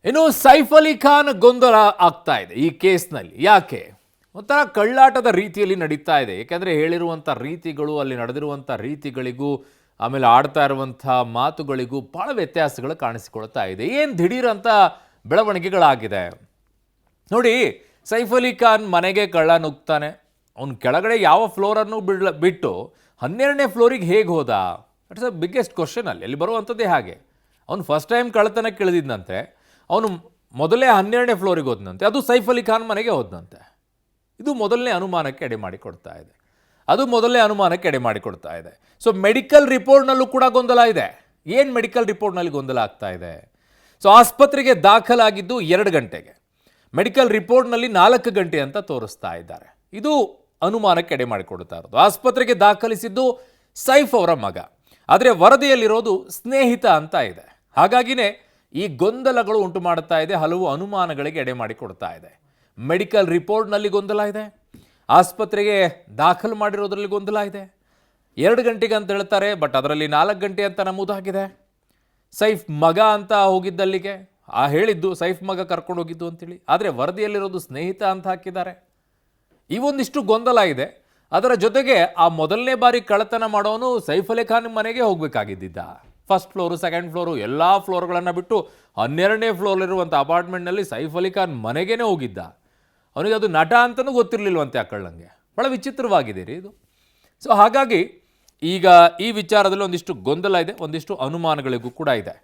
ಇನ್ನು ಸೈಫ್ ಅಲಿ ಖಾನ್ ಗೊಂದಲ ಆಗ್ತಾ ಇದೆ ಈ ಕೇಸ್ನಲ್ಲಿ. ಯಾಕೆ? ಒಂಥರ ಕಳ್ಳಾಟದ ರೀತಿಯಲ್ಲಿ ನಡೀತಾ ಇದೆ. ಯಾಕೆಂದರೆ ಹೇಳಿರುವಂಥ ರೀತಿಗಳು, ಅಲ್ಲಿ ನಡೆದಿರುವಂಥ ರೀತಿಗಳಿಗೂ ಆಮೇಲೆ ಆಡ್ತಾ ಇರುವಂಥ ಮಾತುಗಳಿಗೂ ಭಾಳ ವ್ಯತ್ಯಾಸಗಳು ಕಾಣಿಸಿಕೊಳ್ತಾ ಇದೆ. ಏನು ದಿಢೀರಂತ ಬೆಳವಣಿಗೆಗಳಾಗಿದೆ ನೋಡಿ. ಸೈಫ್ ಅಲಿ ಖಾನ್ ಮನೆಗೆ ಕಳ್ಳ ನುಗ್ತಾನೆ. ಅವ್ನು ಕೆಳಗಡೆ ಯಾವ ಫ್ಲೋರನ್ನು ಬಿಟ್ಟು 12ನೇ ಫ್ಲೋರಿಗೆ ಹೇಗೆ ಹೋದ? It's a biggest question. ಅಲ್ಲಿ ಬರುವಂಥದ್ದೇ ಹಾಗೆ. ಅವ್ನು ಫಸ್ಟ್ ಟೈಮ್ ಕಳ್ಳತನಕ್ಕೆ ಇಳಿದಿದ್ದಂತೆ. ಅವನು ಮೊದಲೇ 12ನೇ ಫ್ಲೋರಿಗೆ ಹೋದನಂತೆ. ಅದು ಸೈಫ್ ಅಲಿ ಖಾನ್ ಮನೆಗೆ ಹೋದನಂತೆ. ಇದು ಮೊದಲನೇ ಅನುಮಾನಕ್ಕೆ ಎಡೆ ಮಾಡಿಕೊಡ್ತಾ ಇದೆ. ಸೊ ಮೆಡಿಕಲ್ ರಿಪೋರ್ಟ್ನಲ್ಲೂ ಕೂಡ ಗೊಂದಲ ಇದೆ. ಏನು ಮೆಡಿಕಲ್ ರಿಪೋರ್ಟ್ನಲ್ಲಿ ಗೊಂದಲ ಆಗ್ತಾ ಇದೆ? ಸೊ ಆಸ್ಪತ್ರೆಗೆ ದಾಖಲಾಗಿದ್ದು 2 ಗಂಟೆಗೆ, ಮೆಡಿಕಲ್ ರಿಪೋರ್ಟ್ನಲ್ಲಿ 4 ಗಂಟೆ ಅಂತ ತೋರಿಸ್ತಾ ಇದ್ದಾರೆ. ಇದು ಅನುಮಾನಕ್ಕೆ ಎಡೆ ಮಾಡಿಕೊಡ್ತಾ ಇರೋದು. ಆಸ್ಪತ್ರೆಗೆ ದಾಖಲಿಸಿದ್ದು ಸೈಫ್ ಅವರ ಮಗ, ಆದರೆ ವರದಿಯಲ್ಲಿರೋದು ಸ್ನೇಹಿತ ಅಂತ ಇದೆ. ಹಾಗಾಗಿನೇ ಈ ಗೊಂದಲಗಳು ಉಂಟು ಮಾಡ್ತಾ ಇದೆ, ಹಲವು ಅನುಮಾನಗಳಿಗೆ ಎಡೆ ಮಾಡಿಕೊಡ್ತಾ ಇದೆ. ಮೆಡಿಕಲ್ ರಿಪೋರ್ಟ್ನಲ್ಲಿ ಗೊಂದಲ ಇದೆ, ಆಸ್ಪತ್ರೆಗೆ ದಾಖಲು ಮಾಡಿರೋದ್ರಲ್ಲಿ ಗೊಂದಲ ಇದೆ. 2 ಗಂಟೆಗೆ ಅಂತ ಹೇಳ್ತಾರೆ, ಬಟ್ ಅದರಲ್ಲಿ 4 ಗಂಟೆ ಅಂತ ನಮೂದಾಗಿದೆ. ಸೈಫ್ ಮಗ ಅಂತ ಹೋಗಿದ್ದಲ್ಲಿಗೆ ಹೇಳಿದ್ದು ಸೈಫ್ ಮಗ ಕರ್ಕೊಂಡು ಹೋಗಿದ್ದು ಅಂತೇಳಿ, ಆದರೆ ವರದಿಯಲ್ಲಿರೋದು ಸ್ನೇಹಿತ ಅಂತ ಹಾಕಿದ್ದಾರೆ. ಈ ಒಂದಿಷ್ಟು ಗೊಂದಲ ಇದೆ. ಅದರ ಜೊತೆಗೆ ಆ ಮೊದಲನೇ ಬಾರಿ ಕಳ್ಳತನ ಮಾಡೋನು ಸೈಫ್ ಅಲಿ ಖಾನ್ ಮನೆಗೆ ಹೋಗಬೇಕಾಗಿದ್ದ. ಫಸ್ಟ್ ಫ್ಲೋರು, ಸೆಕೆಂಡ್ ಫ್ಲೋರು ಎಲ್ಲ ಫ್ಲೋರ್ಗಳನ್ನು ಬಿಟ್ಟು 12ನೇ ಫ್ಲೋರ್ಲಿರುವಂಥ ಅಪಾರ್ಟ್ಮೆಂಟ್ನಲ್ಲಿ ಸೈಫ್ ಅಲಿ ಖಾನ್ ಮನೆಗೇ ಹೋಗಿದ್ದ. ಅವನಿಗೆ ಅದು ನಟ ಅಂತಲೂ ಗೊತ್ತಿರಲಿಲ್ವಂತೆ ಆ ಕಳ್ಳಂಗೆ. ಭಾಳ ವಿಚಿತ್ರವಾಗಿದೆ ರೀ ಇದು. ಸೊ ಹಾಗಾಗಿ ಈಗ ಈ ವಿಚಾರದಲ್ಲಿ ಒಂದಿಷ್ಟು ಗೊಂದಲ ಇದೆ, ಒಂದಿಷ್ಟು ಅನುಮಾನಗಳಿಗೂ ಕೂಡ ಇದೆ.